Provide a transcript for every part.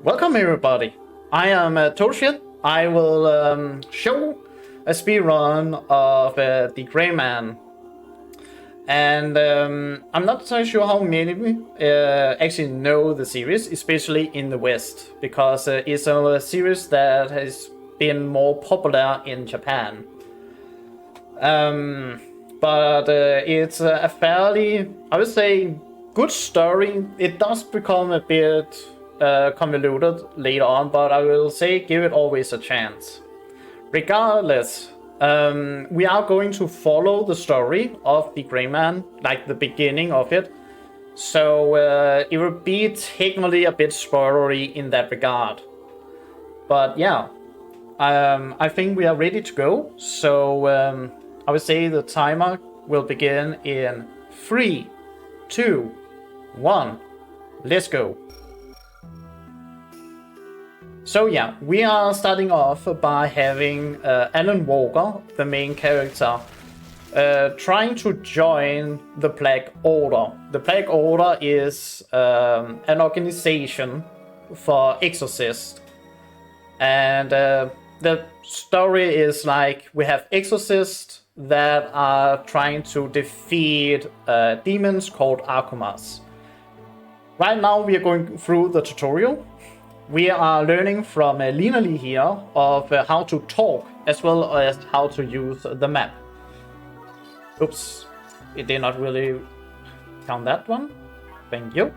Welcome everybody, I am Toroshin. I will show a speedrun of the Grey Man. And I'm not so sure how many actually know the series, especially in the West, because it's a series that has been more popular in Japan. But it's a fairly, I would say, good story. It does become a bit convoluted later on, but I will say give it always a chance. Regardless, we are going to follow the story of the Grey Man, like the beginning of it. So it will be technically a bit spoilery in that regard. But yeah, I think we are ready to go. So I would say the timer will begin in 3, 2, 1. Let's go. So yeah, we are starting off by having Alan Walker, the main character, trying to join the Black Order. The Black Order is an organization for exorcists. And the story is like we have exorcists that are trying to defeat demons called Akumas. Right now we are going through the tutorial. We are learning from Lina Lee here of how to talk as well as how to use the map. Oops, it did not really count that one. Thank you.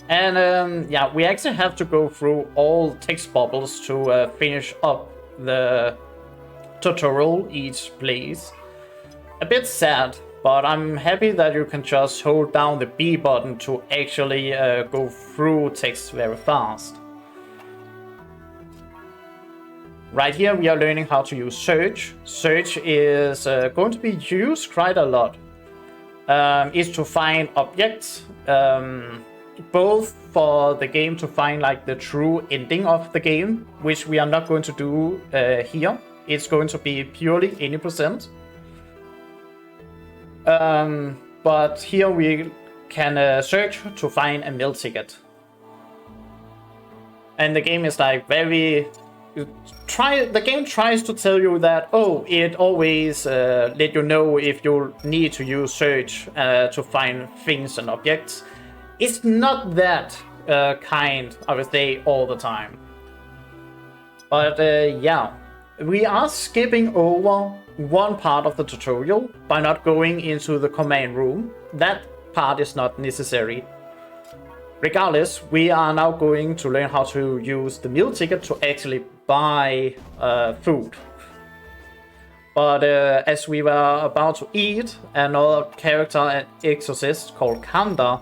And yeah, we actually have to go through all text bubbles to finish up the tutorial each place. A bit sad, but I'm happy that you can just hold down the B button to actually go through text very fast. Right here we are learning how to use search. Search is going to be used quite a lot. It's to find objects, both for the game to find like the true ending of the game, which we are not going to do here. It's going to be purely any percent. But here we can search to find a meal ticket. And the game is like very... The game tries to tell you that, oh, it always let you know if you need to use search to find things and objects. It's not that kind, I would say, all the time. But yeah, we are skipping over one part of the tutorial by not going into the command room. That part is not necessary. Regardless, we are now going to learn how to use the meal ticket to actually buy food. But as we were about to eat, another character, an exorcist called Kanda,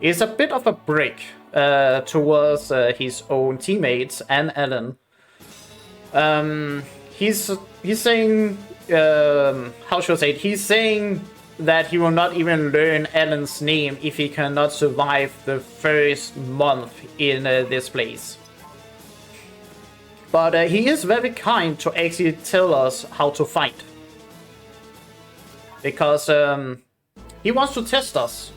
is a bit of a break towards his own teammates and Alan. He's saying, how should I say it? He's saying that he will not even learn Alan's name if he cannot survive the first month in this place. But he is very kind to actually tell us how to fight. Because he wants to test us.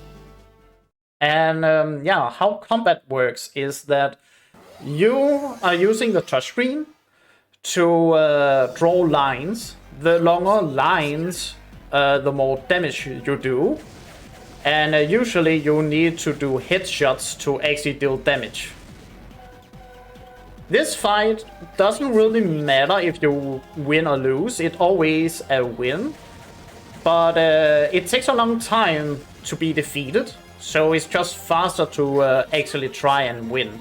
And yeah, how combat works is that you are using the touchscreen to draw lines. The longer lines, the more damage you do. And usually you need to do headshots to actually deal damage. This fight doesn't really matter if you win or lose. It's always a win. But it takes a long time to be defeated. So it's just faster to actually try and win.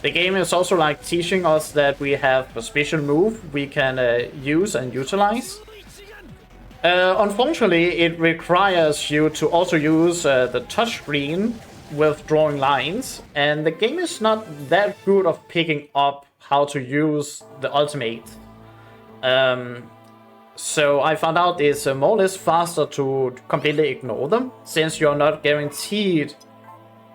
The game is also like teaching us that we have a special move we can use and utilize. Unfortunately, it requires you to also use the touchscreen with drawing lines. And the game is not that good of picking up how to use the ultimate. So I found out it's more or less faster to completely ignore them, since you're not guaranteed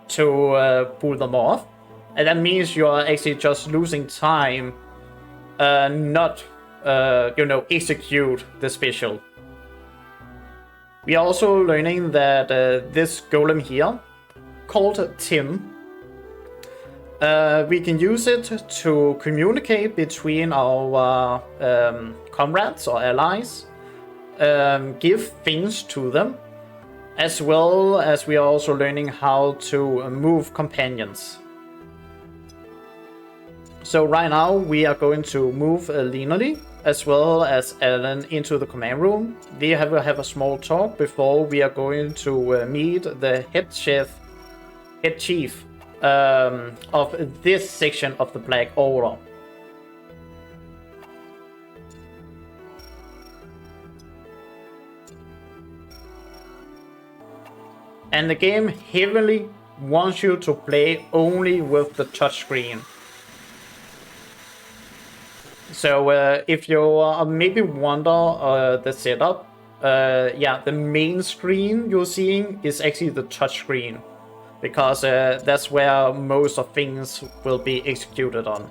to pull them off. And that means you're actually just losing time, not, execute the special. We are also learning that this golem here, called Tim, we can use it to communicate between our comrades or allies, give things to them, as well as we are also learning how to move companions. So right now we are going to move linearly, as well as Alan into the command room. We will have a small talk before we are going to meet the head chief of this section of the Black Order. And the game heavily wants you to play only with the touchscreen. So if you maybe wonder the setup, yeah, the main screen you're seeing is actually the touchscreen, because that's where most of things will be executed on.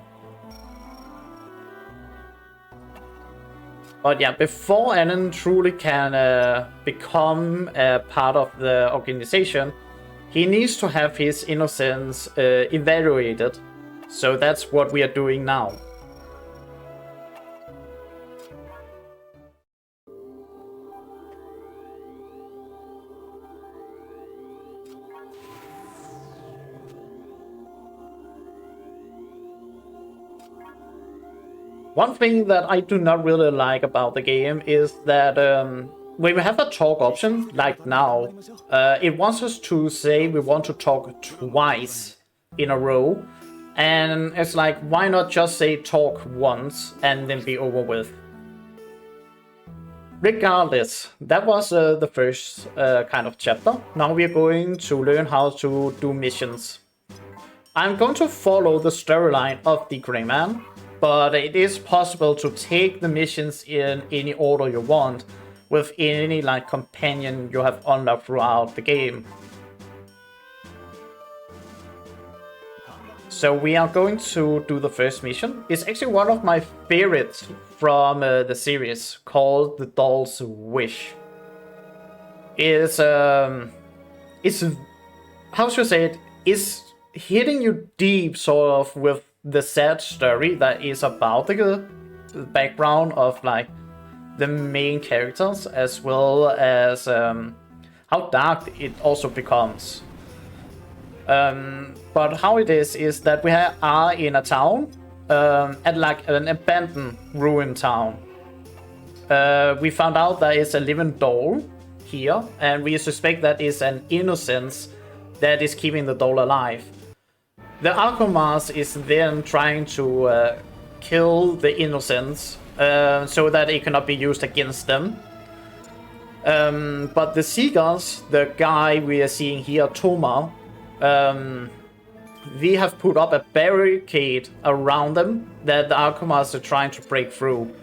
But yeah, before Alan truly can become a part of the organization, he needs to have his innocence evaluated. So that's what we are doing now. One thing that I do not really like about the game is that when we have a talk option, like now, it wants us to say we want to talk twice in a row. And it's like, why not just say talk once and then be over with? Regardless, that was the first kind of chapter. Now we are going to learn how to do missions. I'm going to follow the storyline of the Grey Man, but it is possible to take the missions in any order you want, with any like companion you have unlocked throughout the game. So we are going to do the first mission. It's actually one of my favorites from the series, called The Doll's Wish. It's how should I say it? It's hitting you deep, sort of, with the sad story that is about the background of like the main characters, as well as how dark it also becomes. But how it is that we are in a town, at like an abandoned ruined town. We found out there is a living doll here, and we suspect that is an innocence that is keeping the doll alive. The Alchemist is then trying to kill the innocents so that it cannot be used against them. But the Seagulls, the guy we are seeing here, Toma, we have put up a barricade around them that the Alchemists are trying to break through.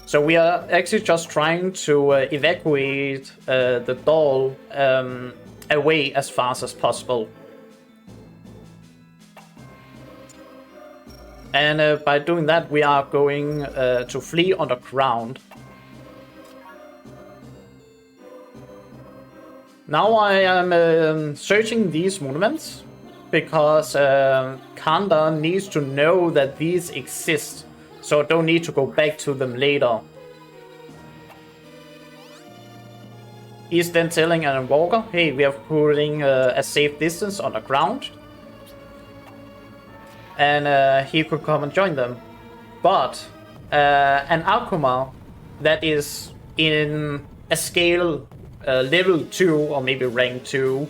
So we are actually just trying to evacuate the doll away as fast as possible. And by doing that, we are going to flee underground. Now I am searching these monuments, because Kanda needs to know that these exist, so I don't need to go back to them later. He's then telling Alan Walker, hey, we are putting a safe distance underground. And he could come and join them. But an Akuma that is in a scale level 2 or maybe rank 2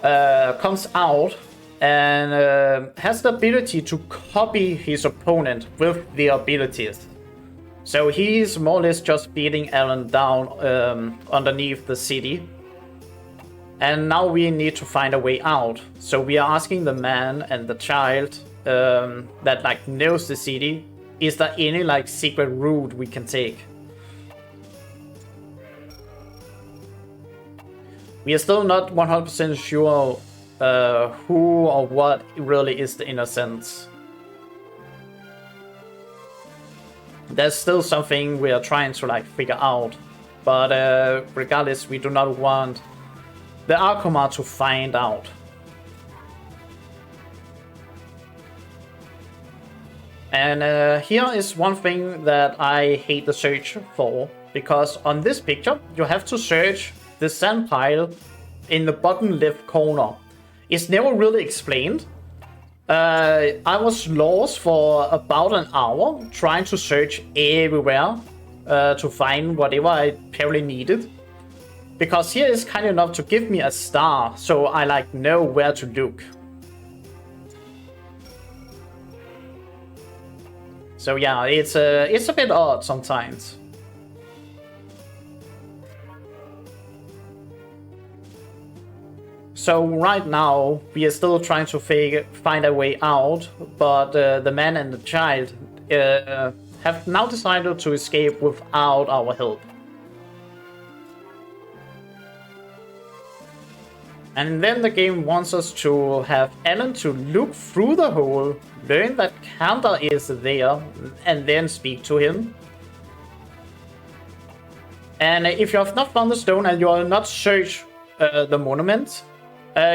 comes out and has the ability to copy his opponent with the abilities. So he's more or less just beating Alan down underneath the city. And now we need to find a way out. So we are asking the man and the child that like knows the city, is there any like secret route we can take? We are still not 100% sure who or what really is the innocence. There's still something we are trying to like figure out. But regardless, we do not want the Akuma to find out. And here is one thing that I hate the search for, because on this picture you have to search the sand pile in the bottom left corner. It's never really explained. I was lost for about an hour trying to search everywhere to find whatever I apparently needed. Because here is kind enough to give me a star, so I like know where to look. So yeah, it's a bit odd sometimes. So right now we are still trying to find a way out, but the man and the child have now decided to escape without our help. And then the game wants us to have Alan to look through the hole, learn that Kanda is there, and then speak to him. And if you have not found the stone and you are not searched the monument,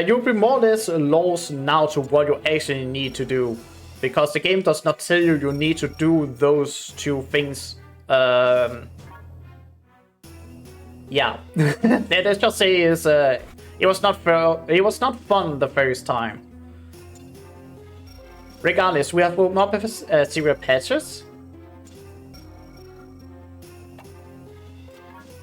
you'll be more or less lost now to what you actually need to do. Because the game does not tell you need to do those two things. Yeah, let's just say it was not fun the first time. Regardless, we have opened up a series of patches.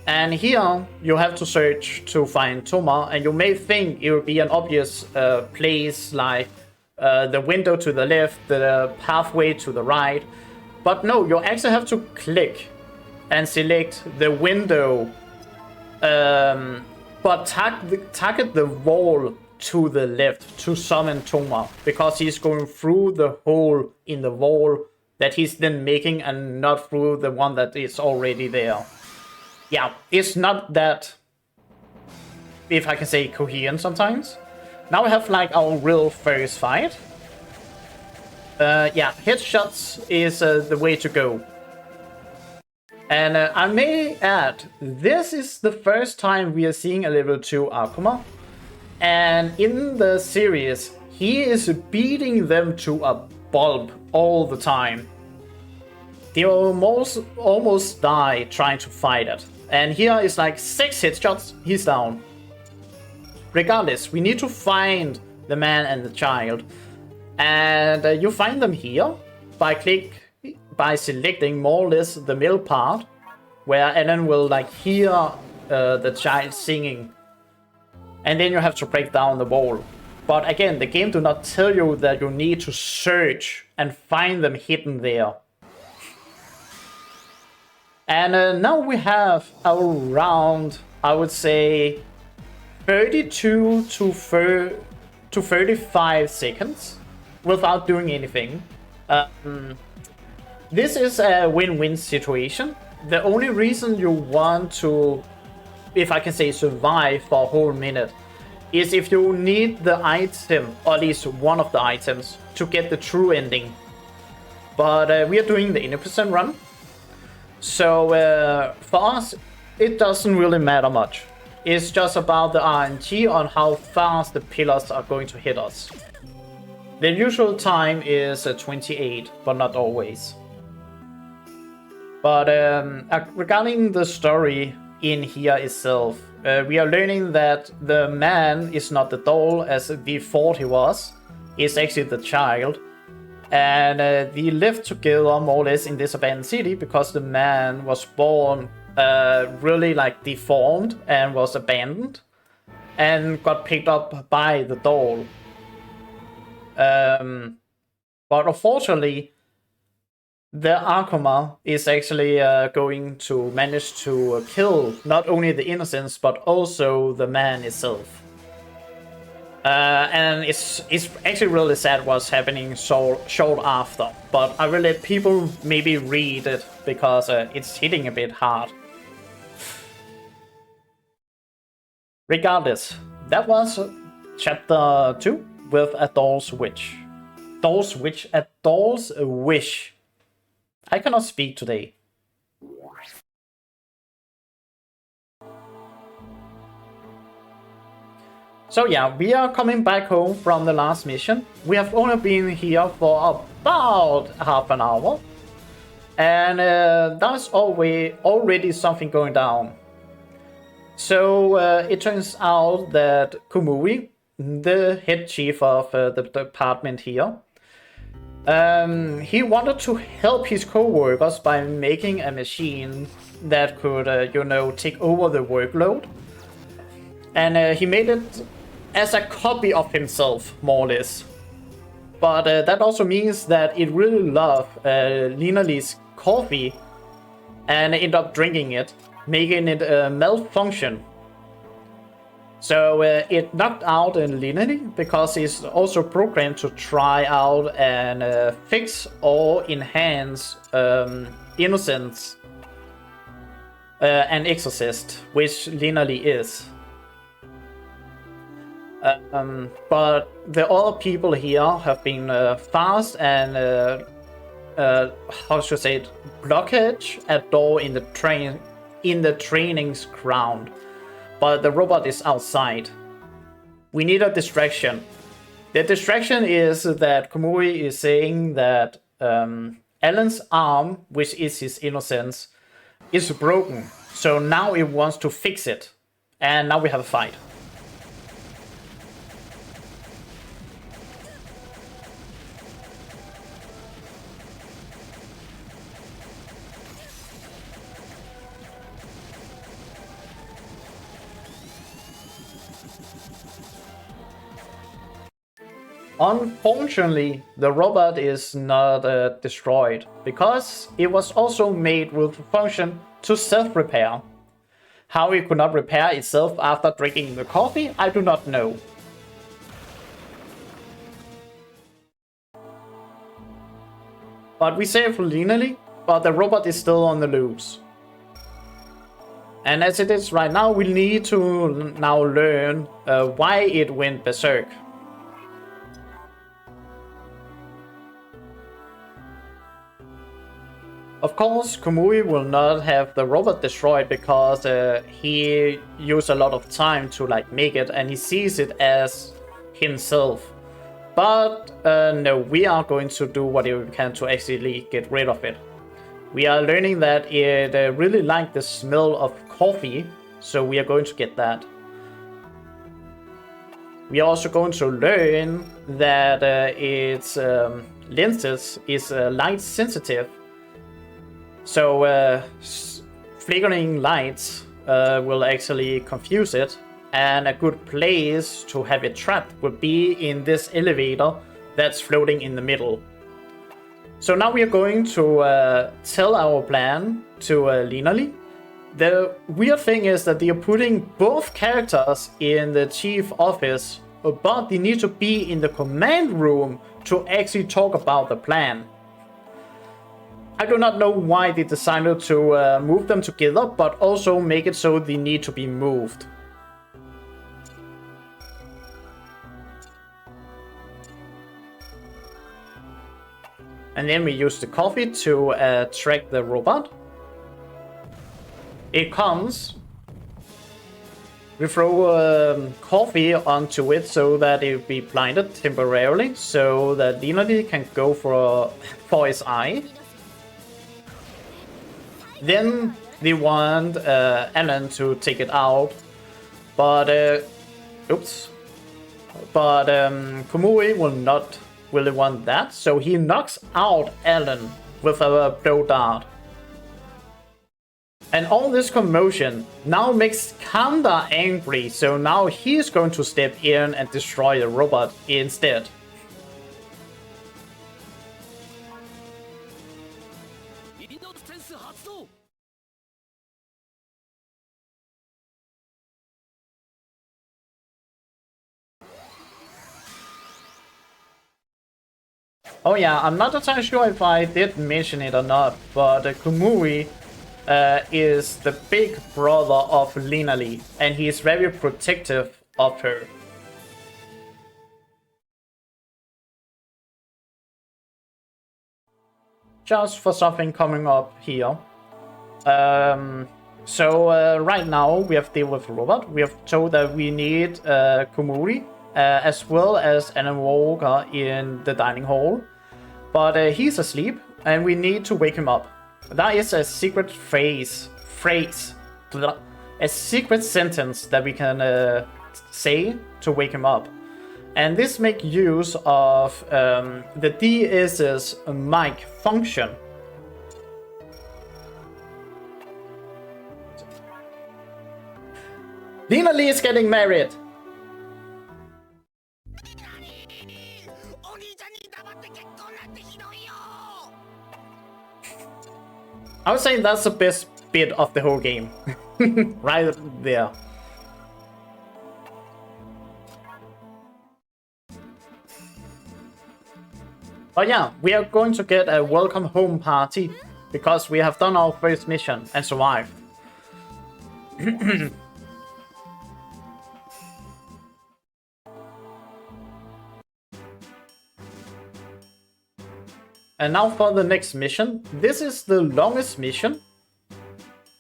And here you have to search to find Toma, and you may think it would be an obvious place like the window to the left, the pathway to the right. But no, you actually have to click and select the window, but target the wall to the left to summon Toma, because he's going through the hole in the wall that he's then making and not through the one that is already there. Yeah, it's not that, if I can say, coherent sometimes. Now we have like our real first fight. Yeah, headshots is the way to go. And I may add, this is the first time we are seeing a level 2 Akuma. And in the series, he is beating them to a pulp all the time. They almost die trying to fight it. And here is like 6 headshots, he's down. Regardless, we need to find the man and the child. And you find them here by selecting more or less the middle part, where Alan will like hear the child singing. And then you have to break down the wall. But again, the game do not tell you that you need to search and find them hidden there. And now we have around, I would say, 32 to 35 seconds without doing anything. This is a win-win situation. The only reason you want to, if I can say, survive for a whole minute is if you need the item, or at least one of the items, to get the true ending. But we are doing the 80% run. So for us, it doesn't really matter much. It's just about the RNG on how fast the pillars are going to hit us. The usual time is 28, but not always. But regarding the story in here itself, we are learning that the man is not the doll as we thought he was. It's actually the child. And they lived together more or less in this abandoned city because the man was born really like deformed and was abandoned and got picked up by the doll. But unfortunately, the Akuma is actually going to manage to kill not only the innocents but also the man itself. And it's actually really sad what's happening so short after, but I will let people maybe read it because it's hitting a bit hard. Regardless, that was chapter 2 with A Doll's Wish. A Doll's Wish. I cannot speak today. So yeah, we are coming back home from the last mission. We have only been here for about half an hour. And that's already something going down. So it turns out that Kumui, the head chief of the department here, he wanted to help his co-workers by making a machine that could, take over the workload. And he made it as a copy of himself, more or less. But that also means that it really loved Lina Lee's coffee and ended up drinking it, making it malfunction. So it knocked out Lina Lee because it's also programmed to try out and fix or enhance innocence and exorcist, which Lina Lee is. But the other people here have been fast and how should I say it, blockage a door in the training's ground. But the robot is outside. We need a distraction. The distraction is that Kumui is saying that Alan's arm, which is his innocence, is broken. So now it wants to fix it. And now we have a fight. Unfortunately, the robot is not destroyed, because it was also made with function to self-repair. How it could not repair itself after drinking the coffee, I do not know. But we saved Lina Lee, but the robot is still on the loose. And as it is right now, we need to now learn why it went berserk. Of course, Kumui will not have the robot destroyed because he used a lot of time to make it, and he sees it as himself. But no, we are going to do whatever we can to actually get rid of it. We are learning that it really liked the smell of coffee, so we are going to get that. We are also going to learn that its lenses is light sensitive. So flickering lights will actually confuse it, and a good place to have it trapped would be in this elevator that's floating in the middle. So now we are going to tell our plan to Lina Lee. The weird thing is that they are putting both characters in the chief office, but they need to be in the command room to actually talk about the plan. I do not know why they decided to move them together, but also make it so they need to be moved. And then we use the coffee to track the robot. It comes. We throw coffee onto it so that it will be blinded temporarily, so that Lina Lee can go for his eye. Then they want Alan to take it out, but Kumui will not really want that, so he knocks out Alan with a blow dart. And all this commotion now makes Kanda angry, so now he's going to step in and destroy the robot instead. Oh yeah, I'm not entirely sure if I did mention it or not, but Kumui is the big brother of Lina Lee, and he is very protective of her. Just for something coming up here. So right now we have dealt with Robot. We have told that we need Komuri as well as an Walker in the dining hall. But he's asleep and we need to wake him up. That is a secret phrase, a secret sentence that we can say to wake him up. And this makes use of the DS's mic function. Lina Lee is getting married. I would say that's the best bit of the whole game. Right there. But yeah, we are going to get a welcome home party because we have done our first mission and survived. And now for the next mission. This is the longest mission.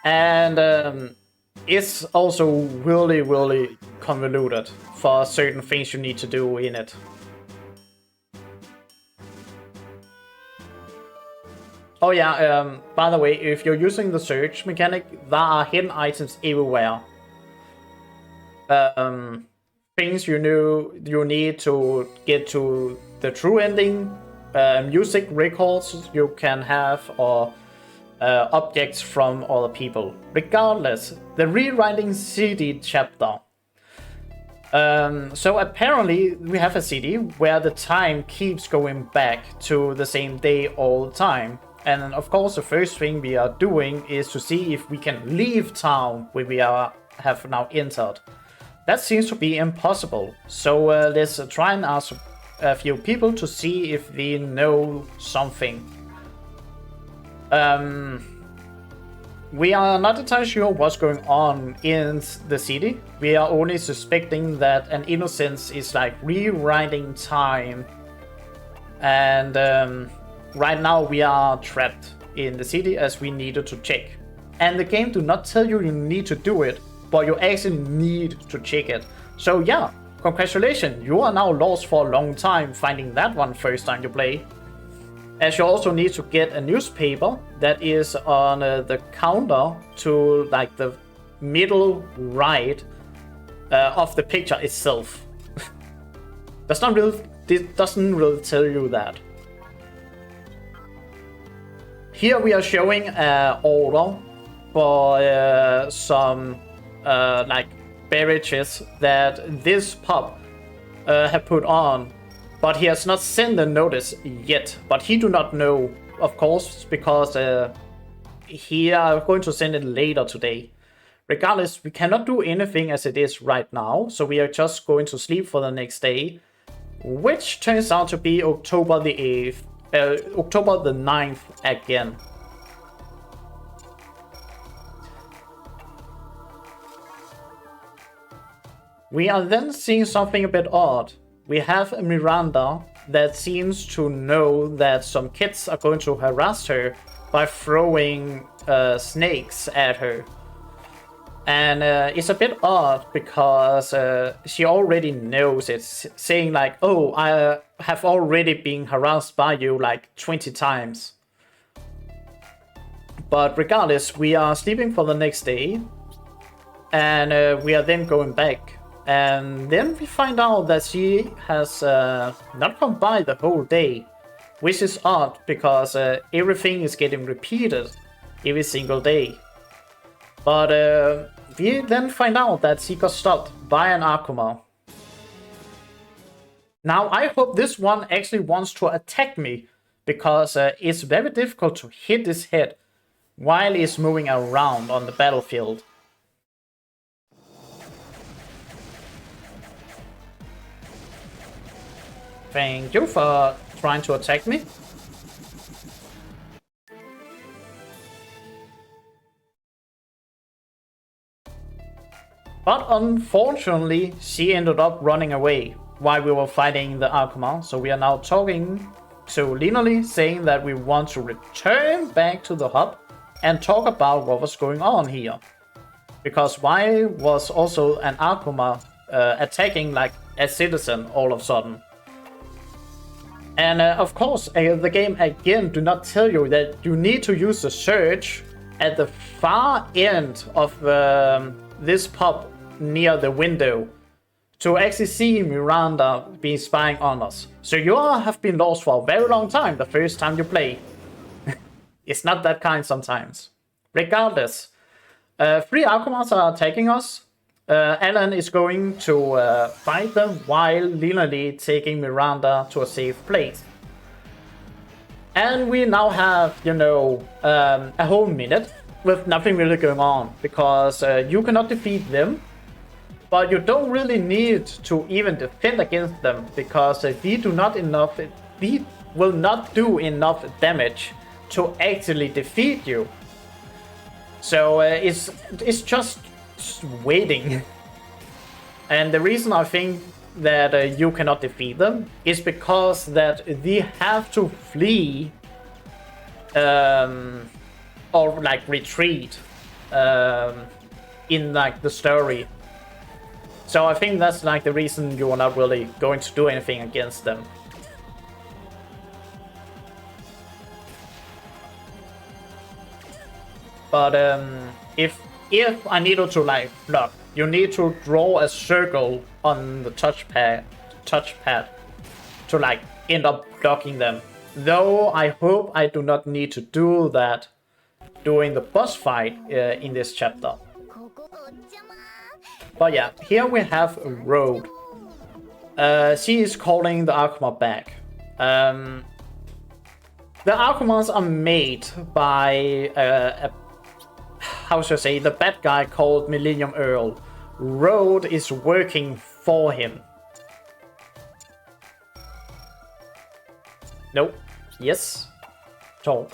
And it's also really convoluted for certain things you need to do in it. Oh yeah, by the way, if you're using the search mechanic, there are hidden items everywhere. Things you need to get to the true ending. Music records you can have, or objects from other people. Regardless, the rewriting CD chapter. So apparently we have a CD where the time keeps going back to the same day all the time. And of course the first thing we are doing is to see if we can leave town where we have now entered. That seems to be impossible. So let's try and ask a few people to see if they know something. We are not entirely sure what's going on in the city. We are only suspecting that an innocence is like rewriting time. And right now we are trapped in the city as we needed to check. And the game do not tell you need to do it, but you actually need to check it. So yeah. Congratulations, you are now lost for a long time finding that one first time you play. As you also need to get a newspaper that is on the counter to like the middle right of the picture itself. Doesn't really tell you that. Here we are showing an order for some like beverages that this pub have put on, but he has not sent the notice yet. But he do not know, of course, because he are going to send it later today. Regardless, we cannot do anything as it is right now, so we are just going to sleep for the next day, which turns out to be October the 8th, October the 9th again. We are then seeing something a bit odd. We have a Miranda that seems to know that some kids are going to harass her by throwing snakes at her. And it's a bit odd because she already knows it, saying like, oh, I have already been harassed by you like 20 times. But regardless, we are sleeping for the next day. And we are then going back. And then we find out that she has not come by the whole day, which is odd because everything is getting repeated every single day. But we then find out that she got stopped by an Akuma. Now I hope this one actually wants to attack me, because it's very difficult to hit his head while he's moving around on the battlefield. Thank you for trying to attack me. But unfortunately, she ended up running away while we were fighting the Akuma. So we are now talking to Linoli, saying that we want to return back to the hub and talk about what was going on here. Because why was also an Akuma attacking like a citizen all of a sudden? And of course, the game again do not tell you that you need to use the search at the far end of this pub near the window to actually see Miranda be spying on us. So you all have been lost for a very long time the first time you play. It's not that kind sometimes. Regardless, 3 Akumas are attacking us. Alan is going to fight them while Lina taking Miranda to a safe place. And we now have, you know, a whole minute with nothing really going on, because you cannot defeat them, but you don't really need to even defend against them, because we will not do enough damage to actually defeat you. So it's just waiting. And the reason I think that you cannot defeat them is because that we have to flee or like retreat in like the story. So I think that's like the reason you are not really going to do anything against them. But if I needed to like block, you need to draw a circle on the touchpad to like end up blocking them. Though I hope I do not need to do that during the boss fight in this chapter. But yeah, here we have Road. She is calling the Akuma back. The Akumas are made by how should I say, the bad guy called Millennium Earl. Road is working for him. Nope. Yes. Talk.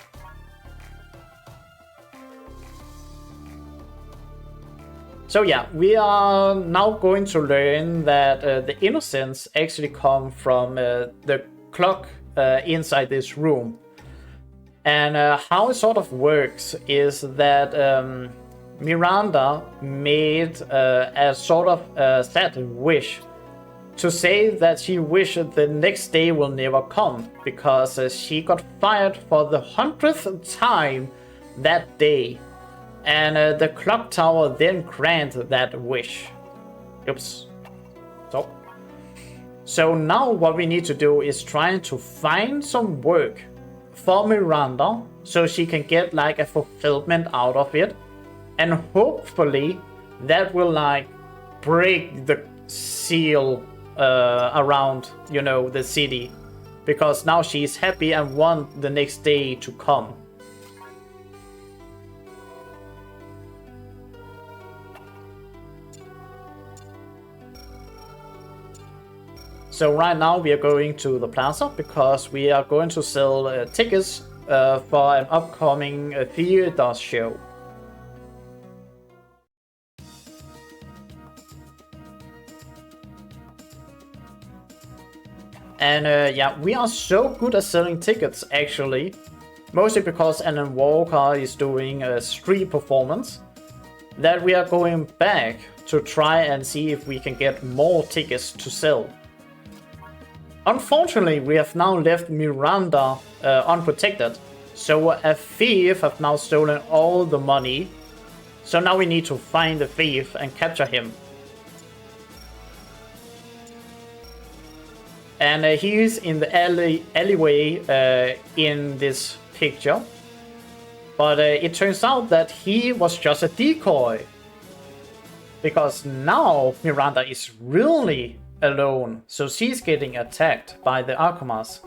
So yeah, we are now going to learn that the innocents actually come from the clock inside this room. And how it sort of works is that Miranda made a sort of sad wish to say that she wished the next day will never come, because she got fired for the 100th time that day. And the clock tower then granted that wish. Oops. So now what we need to do is try to find some work for Miranda so she can get like a fulfillment out of it. And hopefully that will like break the seal around, you know, the city. Because now she's happy and want the next day to come. So right now we are going to the plaza because we are going to sell tickets for an upcoming theater show. And yeah, we are so good at selling tickets actually. Mostly because Alan Walker is doing a street performance. That we are going back to try and see if we can get more tickets to sell. Unfortunately, we have now left Miranda unprotected. So a thief have now stolen all the money. So now we need to find the thief and capture him. And he is in the alleyway in this picture. But it turns out that he was just a decoy. Because now Miranda is really alone. So she's getting attacked by the Akumas.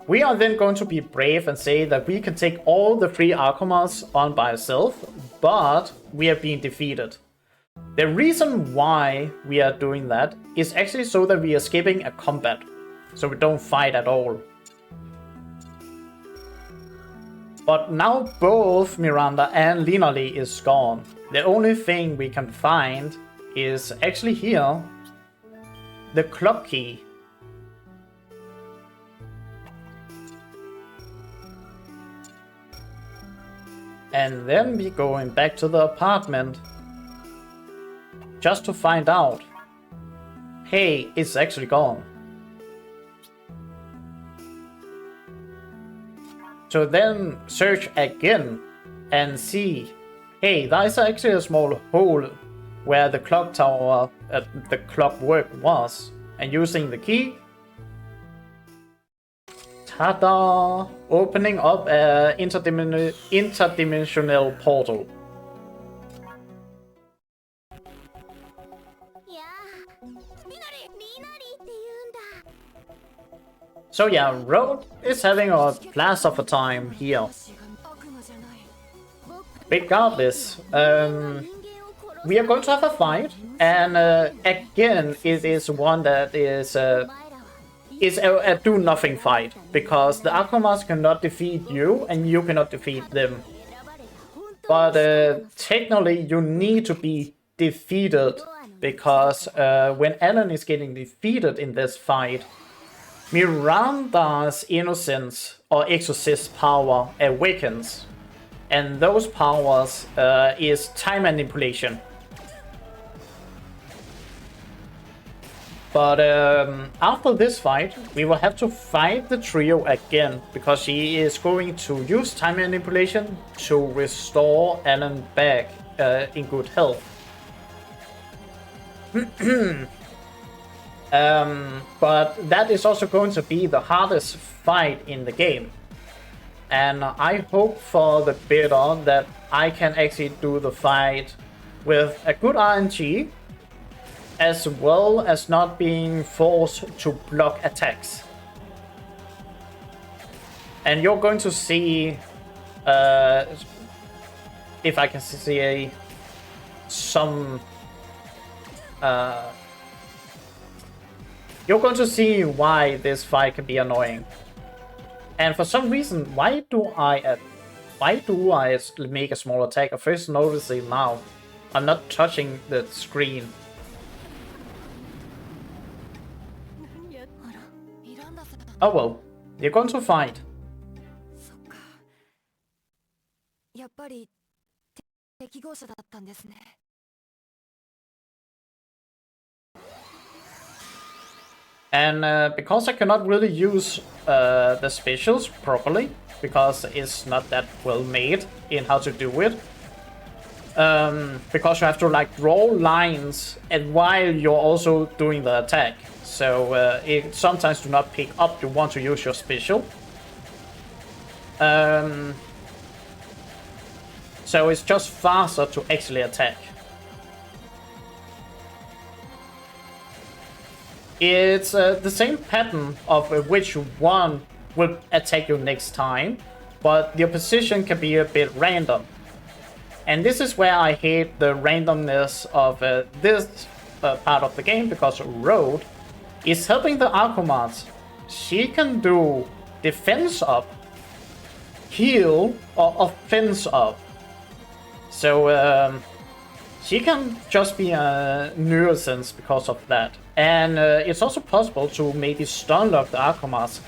We are then going to be brave and say that we can take all the 3 Akumas on by ourselves. But we are being defeated. The reason why we are doing that is actually so that we are skipping a combat. So we don't fight at all. But now both Miranda and Lina Lee is gone. The only thing we can find is actually here. The clock key. And then we going back to the apartment just to find out, hey, it's actually gone. So then search again and see, hey, there's actually a small hole where the clock tower, the clockwork was. And using the key, ta-da! Opening up an interdimensional portal. So yeah, Road is having a blast of a time here. Regardless, we are going to have a fight, and again, it is one that is a do-nothing fight, because the Akumas cannot defeat you, and you cannot defeat them. But technically, you need to be defeated, because when Alan is getting defeated in this fight, Miranda's innocence or exorcist power awakens, and those powers is time manipulation. But after this fight, we will have to fight the trio again, because she is going to use time manipulation to restore Alan back in good health. But that is also going to be the hardest fight in the game. And I hope for the bidder that I can actually do the fight with a good RNG, as well as not being forced to block attacks. And you're going to see, if I can see some... you're going to see why this fight can be annoying. And for some reason, why do I make a small attack? I first notice it now. I'm not touching the screen. Oh well, you're going to fight. And because I cannot really use the specials properly, because it's not that well made in how to do it, because you have to like draw lines and while you're also doing the attack, so it sometimes do not pick up. You want to use your special, so it's just faster to actually attack. It's the same pattern of which one will attack you next time, but your position can be a bit random. And this is where I hate the randomness of this part of the game, because Road is helping the Akumas. She can do defense up, heal, or offense up. So she can just be a nuisance because of that. And it's also possible to maybe stun lock the Akumas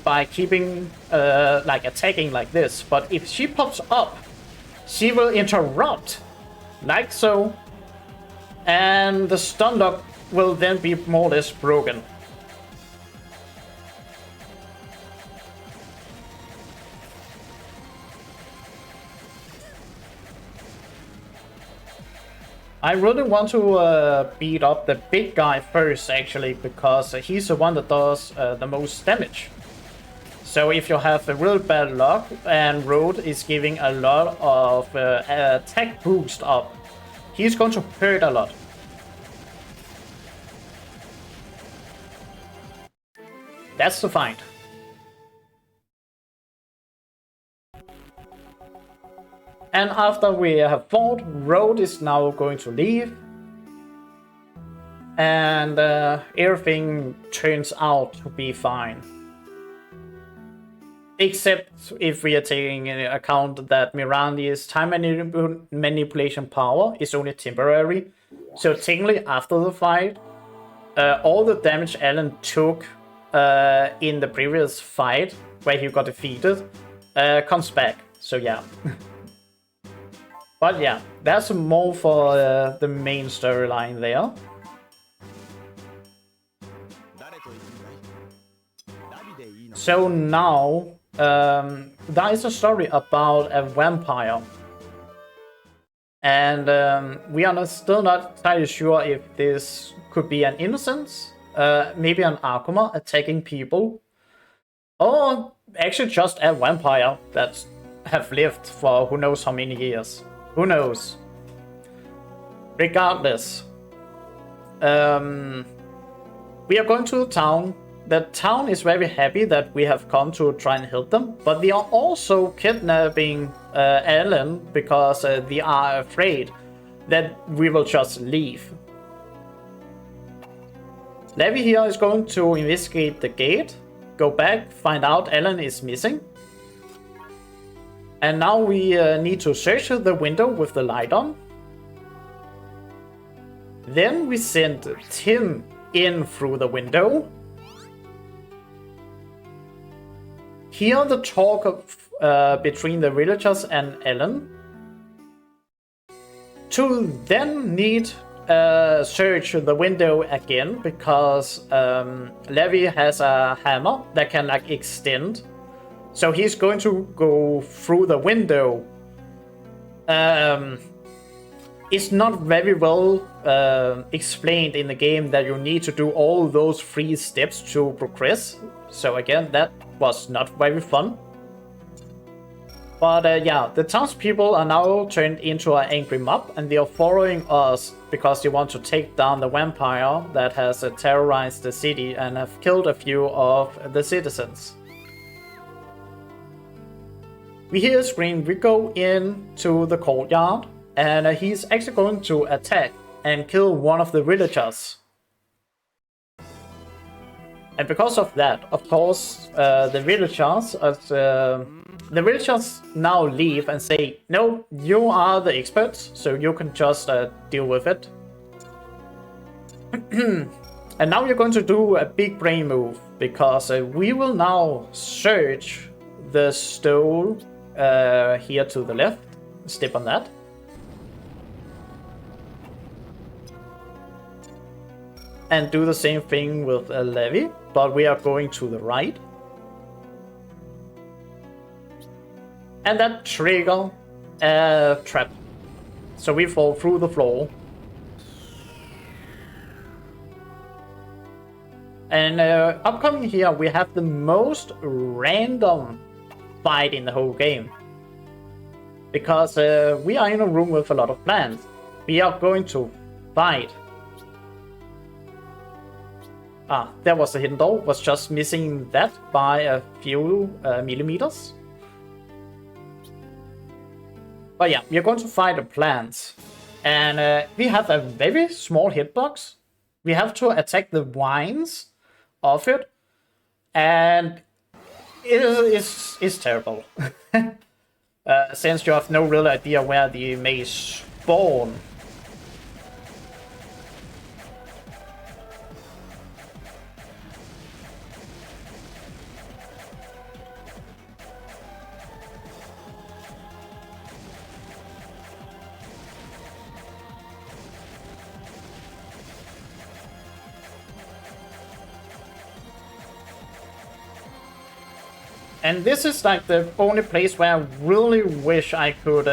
by keeping like attacking like this. But if she pops up, she will interrupt like so, and the stun lock will then be more or less broken. I really want to beat up the big guy first, actually, because he's the one that does the most damage. So if you have a really bad luck and Road is giving a lot of attack boost up, he's going to hurt a lot. That's the fight. And after we have fought, Road is now going to leave. And everything turns out to be fine. Except if we are taking into account that Miranda's time manipulation power is only temporary. So technically after the fight, all the damage Alan took in the previous fight, where he got defeated, comes back. So yeah. But yeah, that's more for the main storyline there. So now, there is a story about a vampire. And we are still not entirely sure if this could be an innocence, maybe an Akuma attacking people, or actually just a vampire that have lived for who knows how many years. Who knows? Regardless, we are going to the town. The town is very happy that we have come to try and help them, but they are also kidnapping Alan because they are afraid that we will just leave. Levi here is going to investigate the gate, go back, find out Alan is missing. And now we need to search the window with the light on. Then we send Tim in through the window. Hear the talk of, between the villagers and Ellen. To then need search the window again because Levi has a hammer that can like extend. So he's going to go through the window. It's not very well explained in the game that you need to do all those 3 steps to progress. So again, that was not very fun. But yeah, the townspeople are now turned into an angry mob and they are following us because they want to take down the vampire that has terrorized the city and have killed a few of the citizens. We hear a scream, we go into the courtyard and he's actually going to attack and kill one of the villagers. And because of that, of course, the villagers now leave and say, no, you are the experts, so you can just deal with it. And now we're going to do a big brain move, because we will now search the stone here to the left. Step on that. And do the same thing with Levi, but we are going to the right. And that trigger a trap. So we fall through the floor. And upcoming here, we have the most random fight in the whole game. Because we are in a room with a lot of plants. We are going to fight. Ah, there was a hidden door. Was just missing that by a few millimeters. But yeah, we are going to fight the plants. And we have a very small hitbox. We have to attack the vines of it. And it's terrible. Since you have no real idea where they may spawn. And this is like the only place where I really wish I could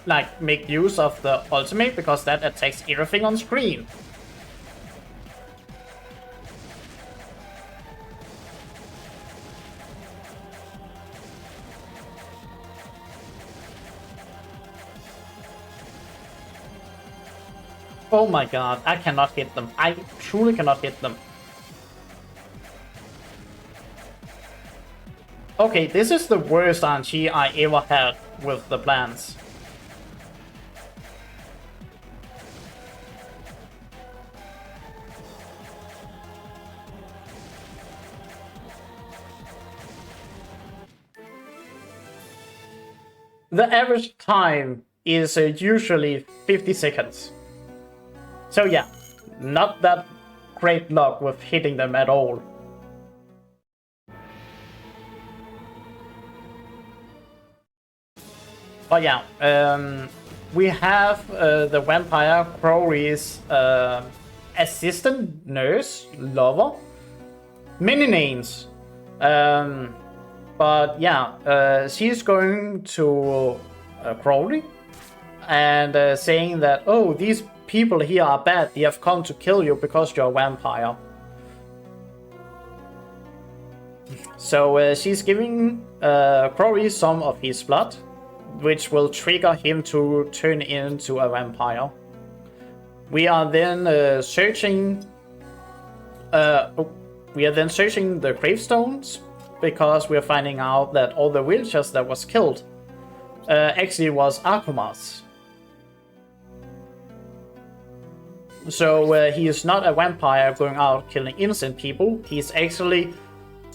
like make use of the ultimate, because that attacks everything on screen. Oh my god, I cannot hit them. I truly cannot hit them. Okay, this is the worst RNG I ever had with the plants. The average time is usually 50 seconds. So yeah, not that great luck with hitting them at all. But yeah, we have the vampire Crowley's assistant, nurse, lover, many names. But yeah, she's going to Crowley and saying that, oh, these people here are bad. They have come to kill you because you're a vampire. So she's giving Crowley some of his blood, which will trigger him to turn into a vampire. We are then searching. We are then searching the gravestones because we are finding out that all the villagers that was killed actually was Akumas. So he is not a vampire going out killing innocent people. He's actually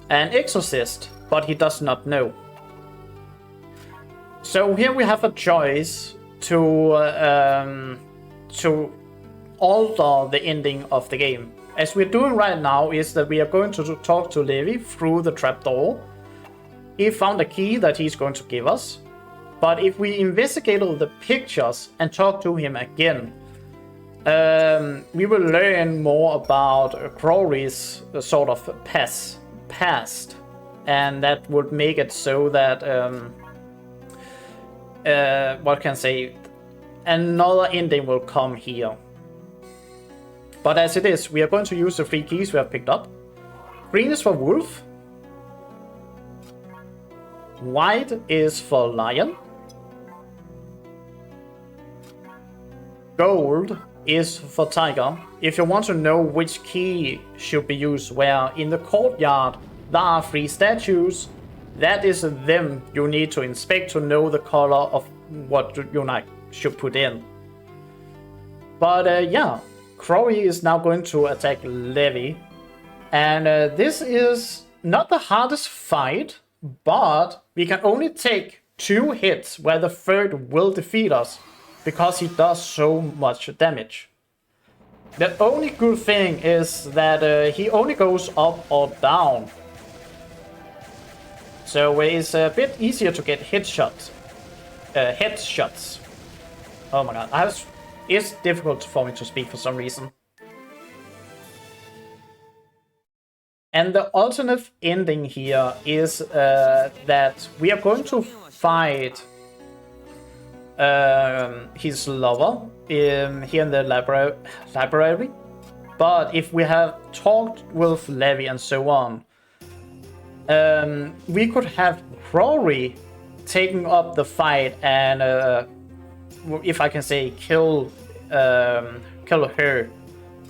an exorcist, but he does not know. So here we have a choice to alter the ending of the game. As we're doing right now is that we are going to talk to Levi through the trapdoor. He found a key that he's going to give us. But if we investigate all the pictures and talk to him again, we will learn more about Crowley's sort of past. And that would make it so that, what can I say, another ending will come here. But as it is, we are going to use the 3 keys we have picked up. Green is for wolf. White is for lion. Gold is for tiger. If you want to know which key should be used where, in the courtyard there are 3 statues. That is them you need to inspect to know the color of what you should put in. But yeah, Crowley is now going to attack Levi. And this is not the hardest fight, but we can only take 2 hits where the 3rd will defeat us because he does so much damage. The only good thing is that he only goes up or down. So it's a bit easier to get headshots. Oh my god, it's difficult for me to speak for some reason. And the alternate ending here is that we are going to fight his lover here in the library. But if we have talked with Levi and so on, we could have Crowley taking up the fight and, if I can say, kill her.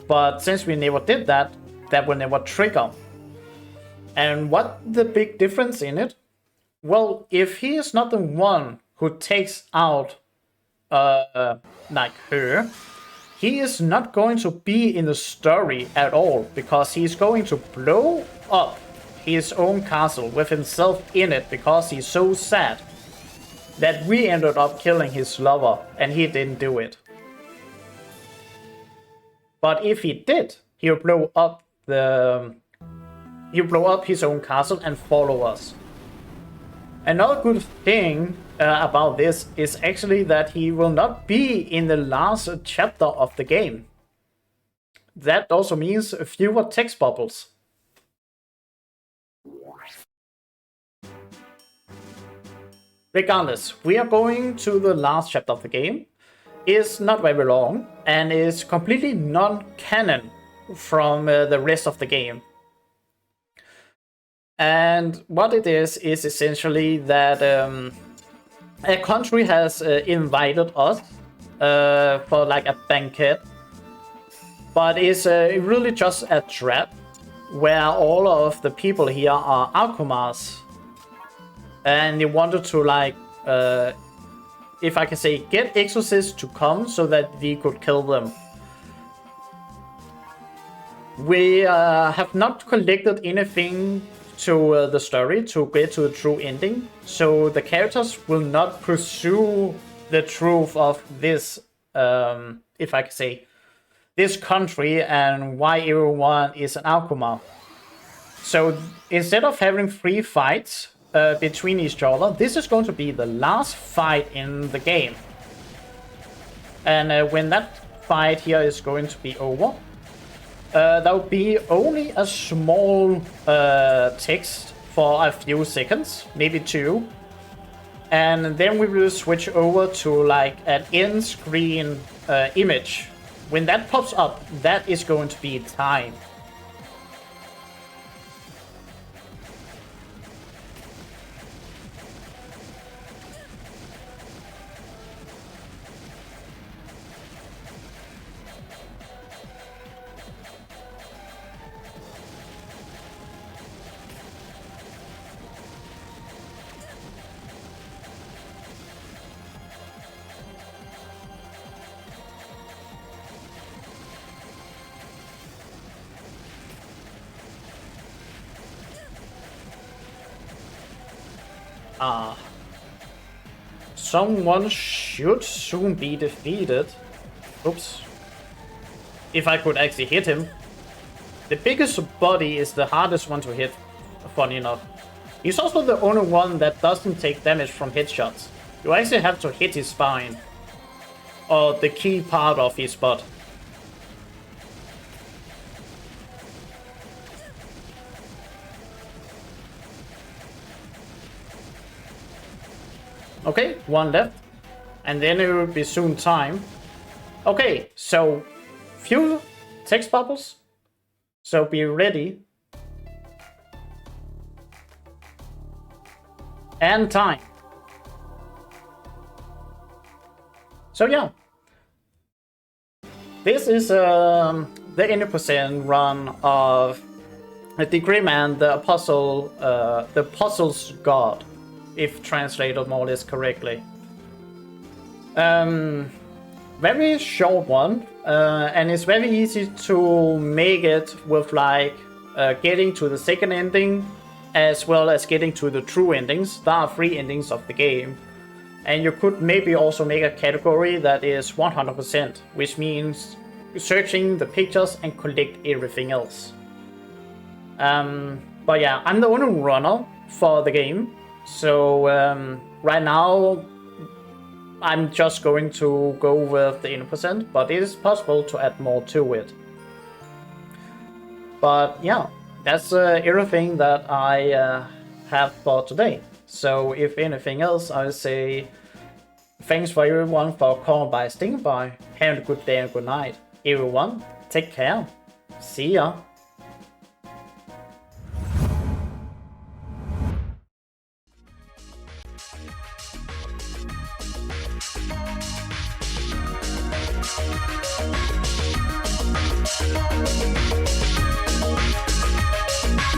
But since we never did that, that will never trigger. And what the big difference in it? Well, if he is not the one who takes out like her, he is not going to be in the story at all, because he's going to blow up his own castle with himself in it because he's so sad that we ended up killing his lover and he didn't do it. But if he did, he'll blow up his own castle and follow us. Another good thing about this is actually that he will not be in the last chapter of the game. That also means fewer text bubbles. Regardless, we are going to the last chapter of the game. It's not very long and is completely non-canon from the rest of the game. And what it is essentially that a country has invited us for like a banquet, but it's really just a trap where all of the people here are Akumas, and they wanted to like, if I can say, get exorcists to come so that we could kill them. We have not collected anything to the story to get to the true ending, so the characters will not pursue the truth of this, if I can say, this country and why everyone is an Akuma. So instead of having 3 fights, between each other. This is going to be the last fight in the game. And when that fight here is going to be over, there will be only a small text for a few seconds, maybe 2. And then we will switch over to like an end screen image. When that pops up, that is going to be time. Someone should soon be defeated. Oops. If I could actually hit him. The biggest body is the hardest one to hit, funny enough. He's also the only one that doesn't take damage from headshots. You actually have to hit his spine. Or the key part of his butt. Okay, 1 left. And then it will be soon time. Okay, so few text bubbles. So be ready. And time. So yeah. This is the 80% run of the Greyman, the Apostle, the Puzzle's God, if translated more or less correctly. Very short one, and it's very easy to make it with like getting to the second ending as well as getting to the true endings. There are 3 endings of the game, and you could maybe also make a category that is 100%, which means searching the pictures and collect everything else. But yeah, I'm the only runner for the game. So right now I'm just going to go with the 80%, but it is possible to add more to it. But yeah, that's everything that I have for today. So if anything else, I would say thanks for everyone for calling by Sting by. Have a good day and good night. Everyone, take care. See ya.